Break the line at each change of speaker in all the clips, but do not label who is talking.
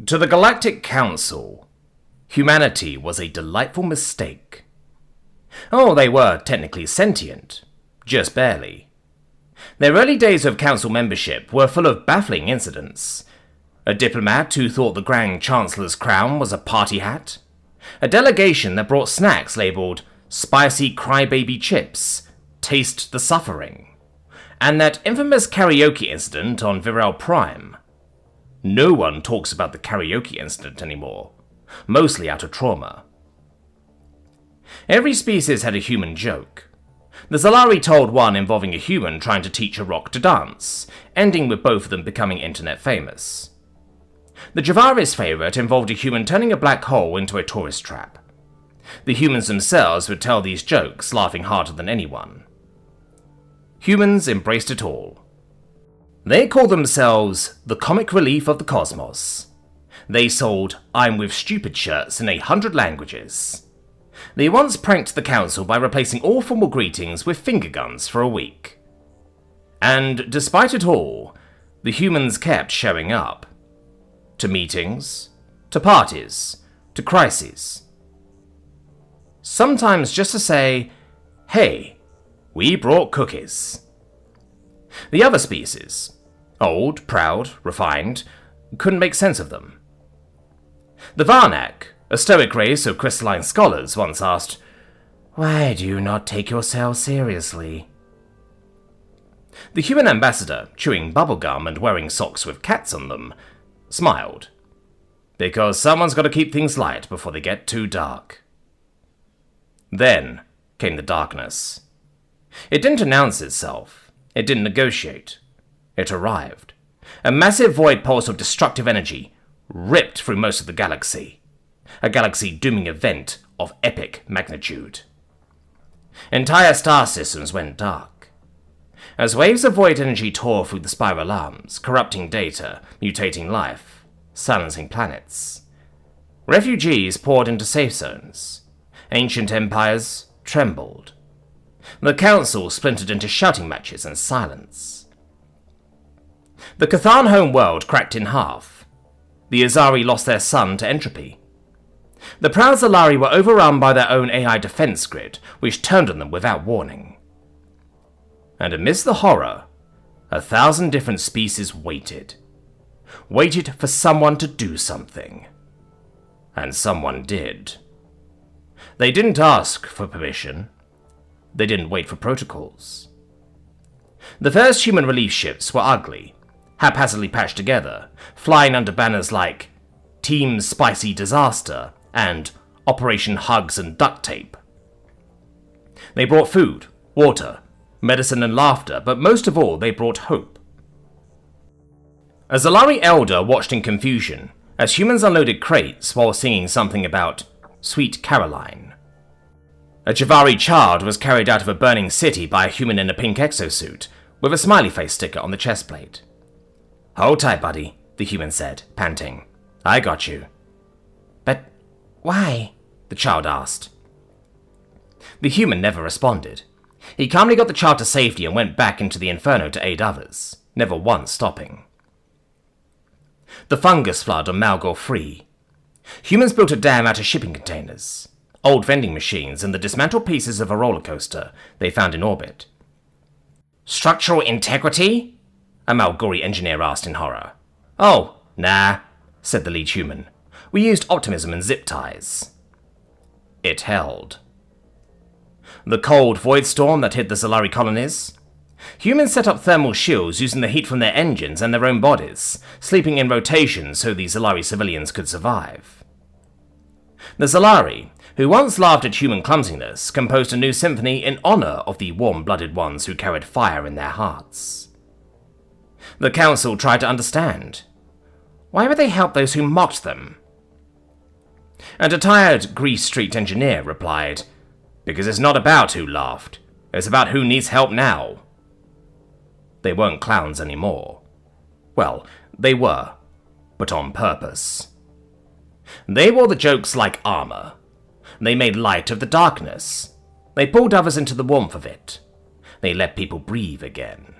To the Galactic Council, humanity was a delightful mistake. Oh, they were technically sentient, just barely. Their early days of council membership were full of baffling incidents. A diplomat who thought the Grand Chancellor's crown was a party hat. A delegation that brought snacks labelled spicy crybaby chips, taste the suffering. And that infamous karaoke incident on Viral Prime. No one talks about the karaoke incident anymore, mostly out of trauma. Every species had a human joke. The Zalari told one involving a human trying to teach a rock to dance, ending with both of them becoming internet famous. The Javari's favourite involved a human turning a black hole into a tourist trap. The humans themselves would tell these jokes, laughing harder than anyone. Humans embraced it all. They called themselves the comic relief of the cosmos. They sold I'm with stupid shirts in 100 languages. They once pranked the council by replacing all formal greetings with finger guns for a week. And despite it all, the humans kept showing up. To meetings, to parties, to crises. Sometimes just to say, hey, we brought cookies. The other species, old, proud, refined, couldn't make sense of them. The Varnak, a stoic race of crystalline scholars, once asked, "Why do you not take yourselves seriously?" The human ambassador, chewing bubblegum and wearing socks with cats on them, smiled. Because someone's got to keep things light before they get too dark. Then came the darkness. It didn't announce itself. It didn't negotiate. It arrived. A massive void pulse of destructive energy ripped through most of the galaxy. A galaxy-dooming event of epic magnitude. Entire star systems went dark. As waves of void energy tore through the spiral arms, corrupting data, mutating life, silencing planets. Refugees poured into safe zones. Ancient empires trembled. The council splintered into shouting matches and silence. The Cathan home world cracked in half. The Azari lost their sun to entropy. The proud Zalari were overrun by their own AI defense grid, which turned on them without warning. And amidst the horror, 1,000 different species waited. Waited for someone to do something. And someone did. They didn't ask for permission. They didn't wait for protocols. The first human relief ships were ugly, haphazardly patched together, flying under banners like Team Spicy Disaster and Operation Hugs and Duct Tape. They brought food, water, medicine and laughter, but most of all they brought hope. A Zalari elder watched in confusion as humans unloaded crates while singing something about Sweet Caroline. A Javari child was carried out of a burning city by a human in a pink exosuit, with a smiley face sticker on the chest plate. "Hold tight, buddy," the human said, panting. "I got you." "But why?" the child asked. The human never responded. He calmly got the child to safety and went back into the inferno to aid others, never once stopping. The fungus flood on Malgor 3. Humans built a dam out of shipping containers, old vending machines, and the dismantled pieces of a roller coaster they found in orbit. "Structural integrity?" a Malgori engineer asked in horror. "Oh, nah," said the lead human. "We used optimism and zip ties." It held. The cold void storm that hit the Zalari colonies. Humans set up thermal shields using the heat from their engines and their own bodies, sleeping in rotation so the Zalari civilians could survive. The Zalari, who once laughed at human clumsiness, composed a new symphony in honor of the warm-blooded ones who carried fire in their hearts. The council tried to understand. Why would they help those who mocked them? And a tired Grease Street engineer replied, "Because it's not about who laughed, it's about who needs help now." They weren't clowns anymore. Well, they were, but on purpose. They wore the jokes like armor. They made light of the darkness. They pulled others into the warmth of it. They let people breathe again.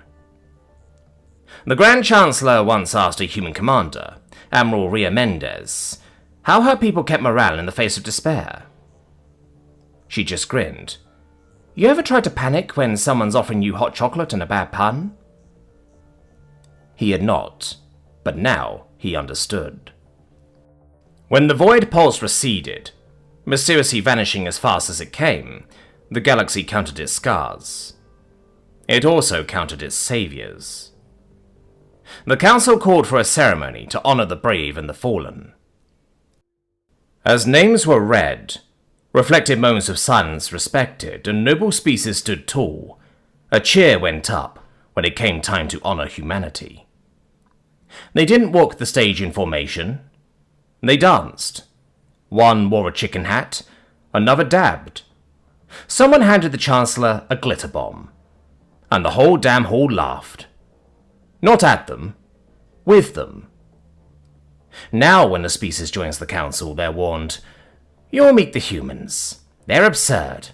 The Grand Chancellor once asked a human commander, Admiral Ria Mendez, how her people kept morale in the face of despair. She just grinned. You ever try to panic when someone's offering you hot chocolate and a bad pun? He had not, but now he understood. When the void pulse receded, mysteriously vanishing as fast as it came, the galaxy counted its scars. It also counted its saviors. The council called for a ceremony to honor the brave and the fallen. As names were read, reflected moments of silence respected, and noble species stood tall, a cheer went up when it came time to honor humanity. They didn't walk the stage in formation. They danced. One wore a chicken hat, another dabbed. Someone handed the Chancellor a glitter bomb, and the whole damn hall laughed. Not at them, with them. Now when a species joins the council, they're warned, you'll meet the humans. They're absurd.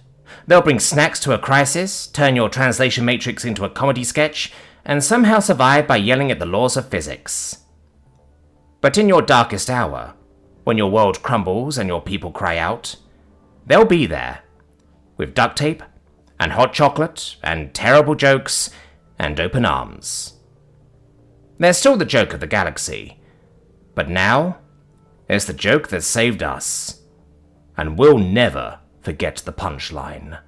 They'll bring snacks to a crisis, turn your translation matrix into a comedy sketch, and somehow survive by yelling at the laws of physics. But in your darkest hour, when your world crumbles and your people cry out, they'll be there, with duct tape, and hot chocolate, and terrible jokes, and open arms. They're still the joke of the galaxy, but now, it's the joke that saved us, and we'll never forget the punchline.